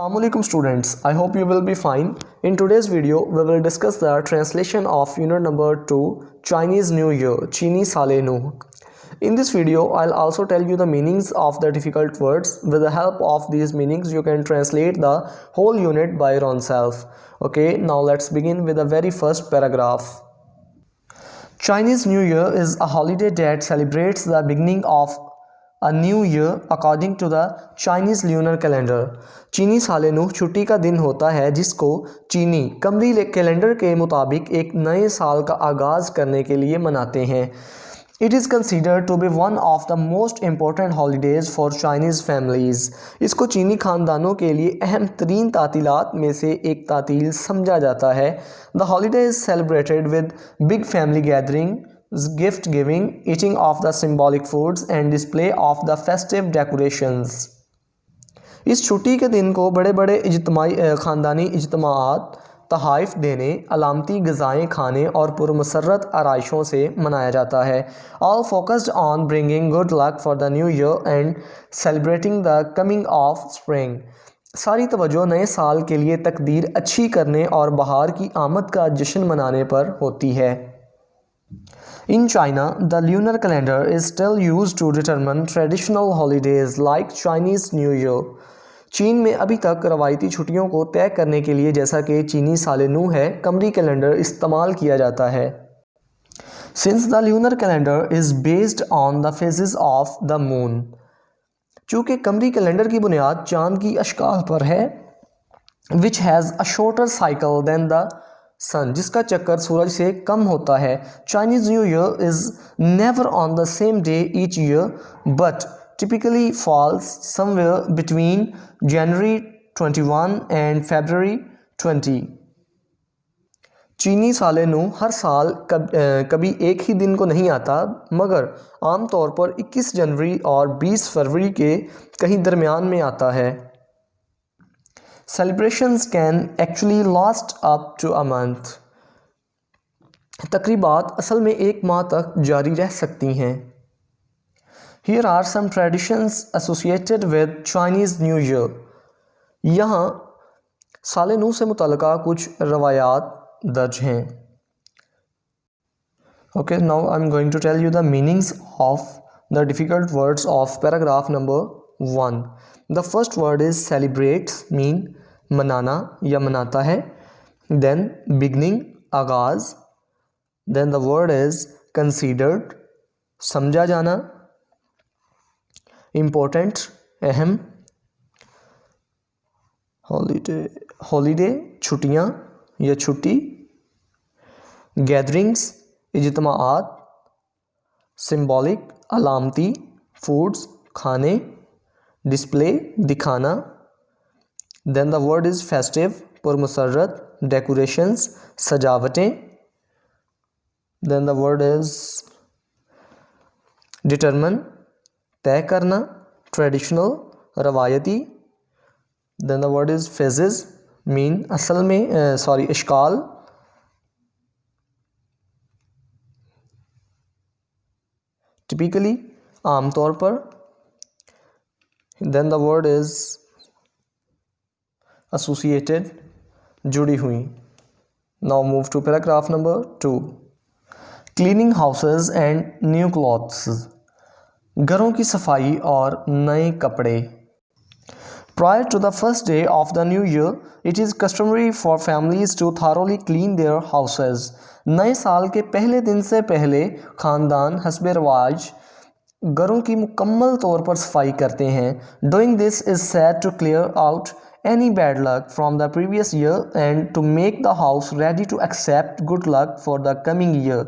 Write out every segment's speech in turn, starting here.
Assalamualaikum students, I hope you will be fine. In today's video, we will discuss the translation of unit number 2, Chinese New Year, Chini Sale Nuh. In this video, I'll also tell you the meanings of the difficult words. With the help of these meanings, you can translate the whole unit by your own self. Okay, now let's begin with the very first paragraph. Chinese New Year is a holiday that celebrates the beginning of a new year according to the Chinese lunar calendar. चीनी साले नूह छुट्टी का दिन होता है जिसको चीनी कमरी कैलेंडर के मुताबिक एक नए साल का आगाज़ करने के लिए मनाते हैं. It is considered to be one of the most important holidays for Chinese families. इसको चीनी ख़ानदानों के लिए अहम तरीन तातीलात में से एक तातील समझा जाता है. The holiday is celebrated with big family gathering, gift giving, eating of the symbolic foods and display of the festive decorations. इस छुट्टी के दिन को बड़े बड़े ख़ानदानी इज्तिमाआत, तहाइफ देने, अलामती ग़िज़ाएँ खाने और पुरमसरत आराइशों से मनाया जाता है. All focused on bringing good luck for the new year and celebrating the coming of spring. सारी तवज्जो नए साल के लिए तकदीर अच्छी करने और बहार की आमद का जश्न मनाने पर होती है. In China, the lunar calendar is still used to determine traditional holidays like Chinese New Year. चीन में अभी तक रवायती छुट्टियों को तय करने के लिए जैसा कि चीनी साल नू है कमरी कैलेंडर इस्तेमाल किया जाता है. Since the lunar calendar is based on the phases of the moon. चूँकि कमरी कैलेंडर की बुनियाद चाँद की अशकाल पर है, which has a shorter cycle than the सन, जिसका चक्कर सूरज से कम होता है. Chinese New Year is never on the same day each year but typically falls somewhere between January 21 and February 20. चीनी साले नू हर साल कभी एक ही दिन को नहीं आता मगर आम तौर पर 21 जनवरी और 20 फरवरी के कहीं दरमियान में आता है. Celebrations can actually last up to a month. तकरीबात असल में एक माह तक जारी रह सकती हैं. Here are some traditions associated with Chinese New Year. यहाँ साले नू से मुतल्लिका कुछ रवायात दर्ज हैं. Okay, now I'm going to tell you the meanings of the difficult words of paragraph number 1. The first word is celebrates, mean मनाना या मनाता है. Then beginning, आगाज़. Then the word is considered, समझा जाना. Important, अहम. Holiday, छुट्टियाँ या छुट्टी. Gatherings, इज्तिमाआत. Symbolic, अलामती. Foods, खाने. Display, दिखाना. Then the word is festive, पुरमसरत. Decorations, सजावटें. Then the word is determine, तय करना. Traditional, रवायती. Then the word is phases, mean असल में इश्काल. Typically, आम तौर पर. Then the word is associated, जुड़ी हुई. Now move to paragraph number 2. Cleaning houses and new clothes. घरों की सफाई और नए कपड़े. Prior to the first day of the new year, it is customary for families to thoroughly clean their houses. नए साल के पहले दिन से पहले ख़ानदान हस्बे रवाज घरों की मुकम्मल तौर पर सफाई करते हैं. Doing this is said to clear out any bad luck from the previous year and to make the house ready to accept good luck for the coming year.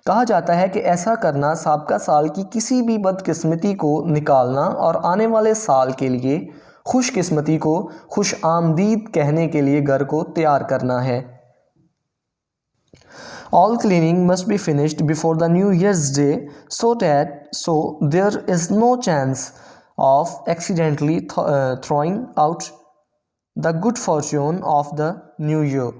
कहा जाता है कि ऐसा करना साबका साल की किसी भी बदकिस्मती को निकालना और आने वाले साल के लिए खुशकिस्मती को खुश आमदीद कहने के लिए घर को तैयार करना है. All cleaning must be finished before the New Year's Day so there is no chance of accidentally throwing out the good fortune of the new year.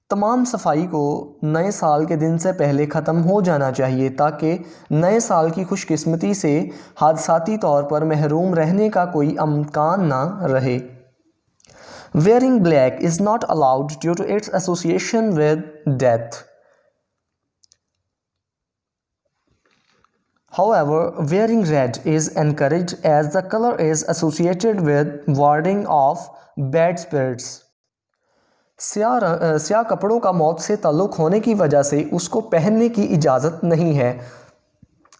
तमाम सफाई को नए साल के दिन से पहले ख़त्म हो जाना चाहिए ताकि नए साल की खुशकिस्मती से हादसाती तौर पर महरूम रहने का कोई इम्कान ना रहे. Wearing black is not allowed due to its association with death. However, wearing red is encouraged as the color is associated with warding off bad spirits. स्याह कपड़ों का मौत से ताल्लुक़ होने की वजह से उसको पहनने की इजाज़त नहीं है,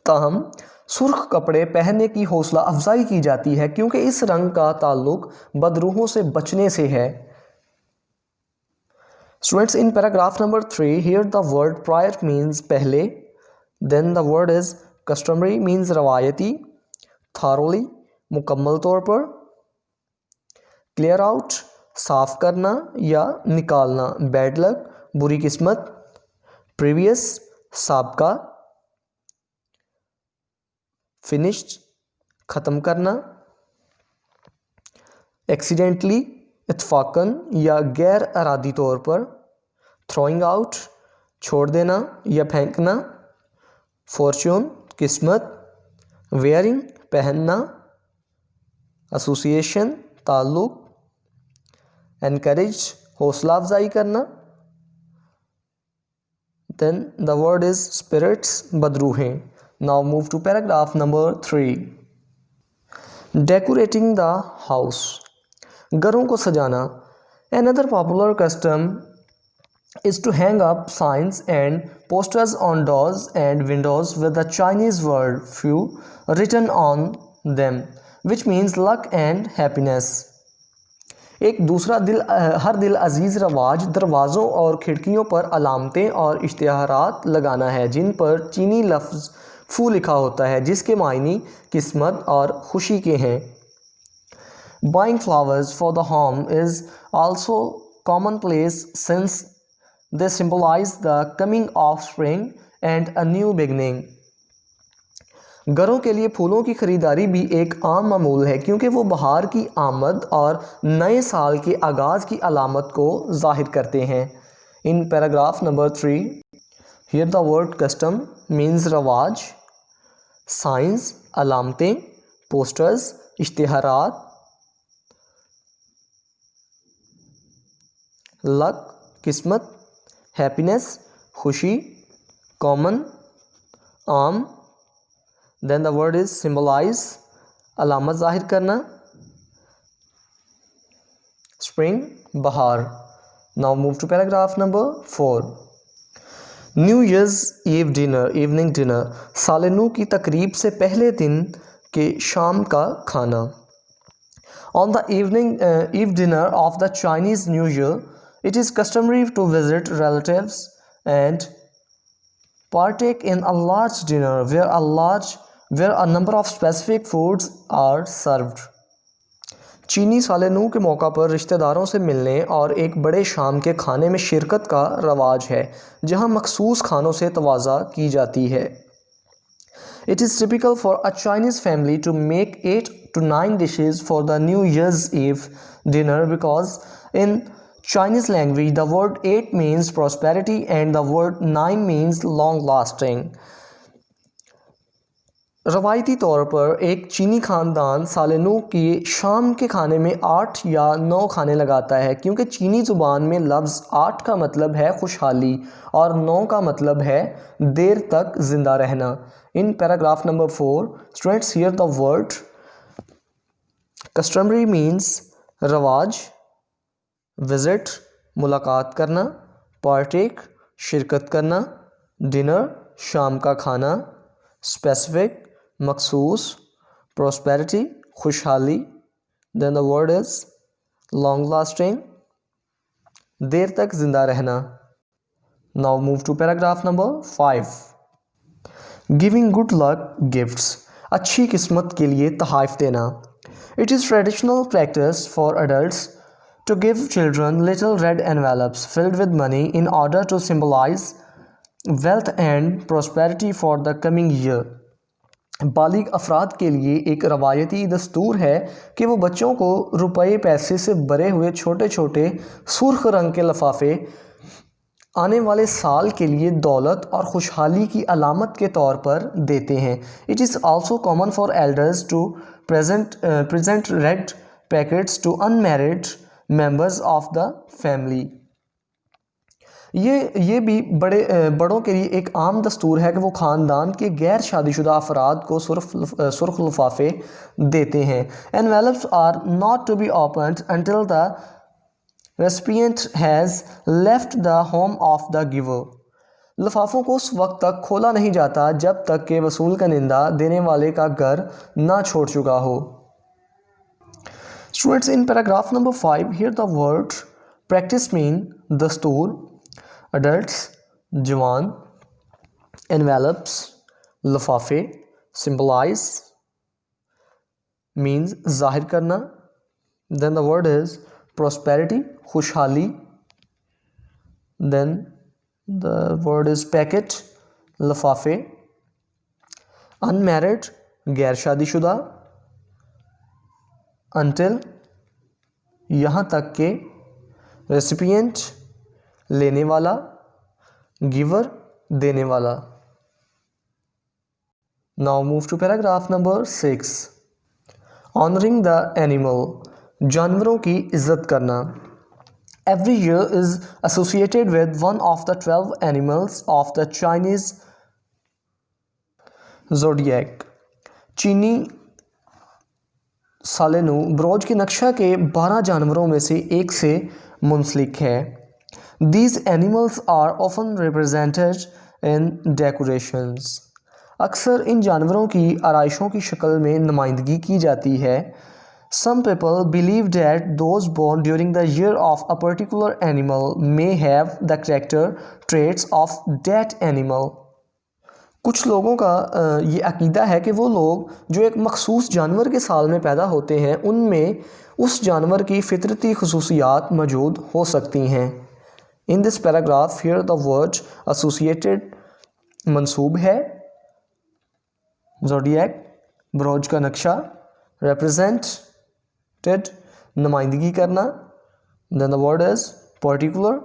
ताहम सुर्ख कपड़े पहनने की हौसला अफजाई की जाती है क्योंकि इस रंग का ताल्लुक़ बदरूहों से बचने से है। Students, in paragraph number 3, here the word prior means पहले, then the word is customary means रवायती, thoroughly मुकम्मल तौर पर, clear out साफ करना या निकालना, बैड लक बुरी किस्मत, प्रीवियस साबका, फिनिश्ड ख़त्म करना, एक्सीडेंटली इत्फाकन या गैर अरादी तौर पर, थ्रोइंग आउट छोड़ देना या फेंकना, फॉर्च्यून किस्मत, वेयरिंग पहनना, एसोसिएशन ताल्लुक़, encourage हौसला अफजाई करना, then the word is spirits बदरूहें. Now move to paragraph number 3. Decorating the house, घरों को सजाना. Another popular custom is to hang up signs and posters on doors and windows with the Chinese word "few" written on them, which means luck and happiness. एक दूसरा हर दिल अजीज़ रवाज दरवाज़ों और खिड़कियों पर अलामतें और इश्तिहारात लगाना है जिन पर चीनी लफ्ज़ फू लिखा होता है जिसके मायनी किस्मत और खुशी के हैं. Buying flowers for the home is also commonplace since they symbolize the coming of spring and a new beginning. घरों के लिए फूलों की ख़रीदारी भी एक आम मामूल है क्योंकि वो बहार की आमद और नए साल के आगाज़ की अलामत को ज़ाहिर करते हैं. In paragraph number 3, here the word custom means रवाज, साइंस अलामतें, पोस्टर्स इश्तिहारात, लक किस्मत, हैप्पीनेस खुशी, कॉमन आम, then the word is symbolize अलामत ज़ाहिर करना, spring बहार. Now move to paragraph number 4. New Year's Eve dinner, evening dinner, साल नू की तकरीब से पहले दिन के शाम का खाना. On the eve dinner of the Chinese New Year, it is customary to visit relatives and partake in a large dinner where a number of specific foods are served. चीनी साल नू के मौका पर रिश्तेदारों से मिलने और एक बड़े शाम के खाने में शिरकत का रवाज है जहां मखसूस खानों से तवाज़ा की जाती है. It is typical for a Chinese family to make 8 to 9 dishes for the New Year's Eve dinner because in Chinese language the word 8 means prosperity and the word 9 means long lasting. रवायती तौर पर एक चीनी ख़ानदान साल नू की शाम के खाने में 8 या 9 खाने लगाता है क्योंकि चीनी ज़ुबान में लफ्ज़ 8 का मतलब है खुशहाली और 9 का मतलब है देर तक ज़िंदा रहना. In paragraph number 4, students here the word customary means रवाज, विज़िट मुलाकात करना, पार्टेक शिरकत करना, डिनर शाम का खाना, स्पेसिफिक मखसूस, प्रॉस्पेरिटी खुशहाली, then the word is long lasting देर तक जिंदा रहना. Now move to paragraph number 5. Giving good luck gifts, अच्छी किस्मत के लिए तोहफ़े देना. It is traditional practice for adults to give children little red envelopes filled with money in order to symbolize wealth and prosperity for the coming year. बालिग अफराद के लिए एक रवायती दस्तूर है कि वो बच्चों को रुपए पैसे से भरे हुए छोटे छोटे सुर्ख रंग के लिफाफे आने वाले साल के लिए दौलत और खुशहाली की अलामत के तौर पर देते हैं. It is also common for elders to present red packets to unmarried members of the family। ये भी बड़ों के लिए एक आम दस्तूर है कि वो ख़ानदान के गैर शादीशुदा अफराद को सुर्ख लिफाफे देते हैं। Envelopes are not to be opened until the recipient has left the home of the giver. लिफाफों को उस वक्त तक खोला नहीं जाता जब तक कि वसूल कनिंदा देने वाले का घर ना छोड़ चुका हो। Students, in paragraph number 5, here the word practice mean दस्तूर, adults, जवान, envelopes, लिफाफे, symbolize means जाहिर करना, then the word is prosperity, खुशहाली, then the word is packet, लिफाफे, unmarried, गैर शादीशुदा, until यहाँ तक के, रेसिपिएंट लेने वाला, गिवर देने वाला। Now move to paragraph number 6। Honouring the animal, जानवरों की इज्जत करना। Every year is associated with one of the 12 animals of the Chinese zodiac. चीनी सालेनू ब्रोज के नक्शा के 12 जानवरों में से एक से मुंसलिक है। These animals are often represented in decorations. अक्सर इन जानवरों की आराइशों की शक्ल में नुमाइंदगी की जाती है। Some people believe that those born during the year of a particular animal may have the character traits of that animal. कुछ लोगों का ये अकीदा है कि वो लोग जो एक मखसूस जानवर के साल में पैदा होते हैं उनमें उस जानवर की फितरती खसूसियात मौजूद हो सकती हैं। In this paragraph here the word associated मंसूब है, ज़ोडिएक ब्रोज का नक्शा, रिप्रेजेंटेड नुमाइंदगी करना, then the word is particular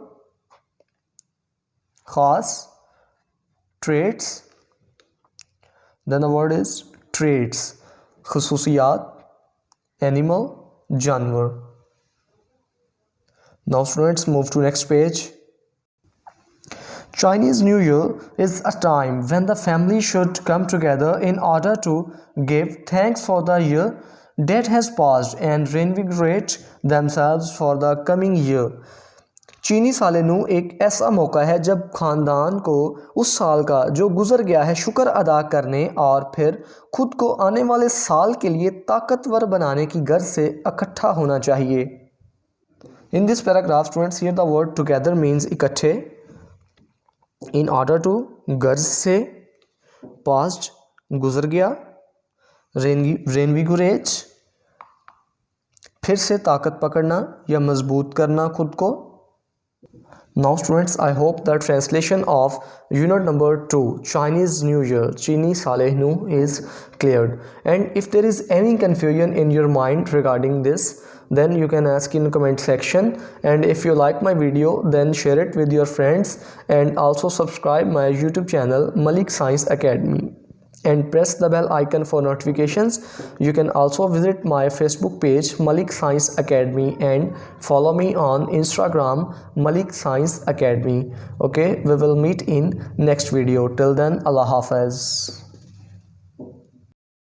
खास, traits, then the word is traits खसूसियात, animal जानवर। Now students move to next page। Chinese New Year is a time when the family should come together in order to give thanks for the year that has passed and reinvigorate themselves for the coming year। चीनी सालेनू एक ऐसा मौका है जब ख़ानदान को उस साल का जो गुज़र गया है शुक्र अदा करने और फिर खुद को आने वाले साल के लिए ताकतवर बनाने की गर्ज से इकट्ठा होना चाहिए। इन this paragraph students here the word together means इकट्ठे, इन ऑर्डर टू गर्ज से, पास्ट गुज़र गया, रेनविगुरेट फिर से ताकत पकड़ना या मजबूत करना खुद को। Now students, I hope the translation of unit number 2 Chinese New Year Chini Saleh Nu is cleared, and if there is any confusion in your mind regarding this, then you can ask in the comment section, and if you like my video then share it with your friends and also subscribe my YouTube channel Malik Science Academy and press the bell icon for notifications. You can also visit my Facebook page Malik Science Academy and follow me on Instagram Malik Science Academy. Okay, we will meet in next video. Till then, Allah Hafiz.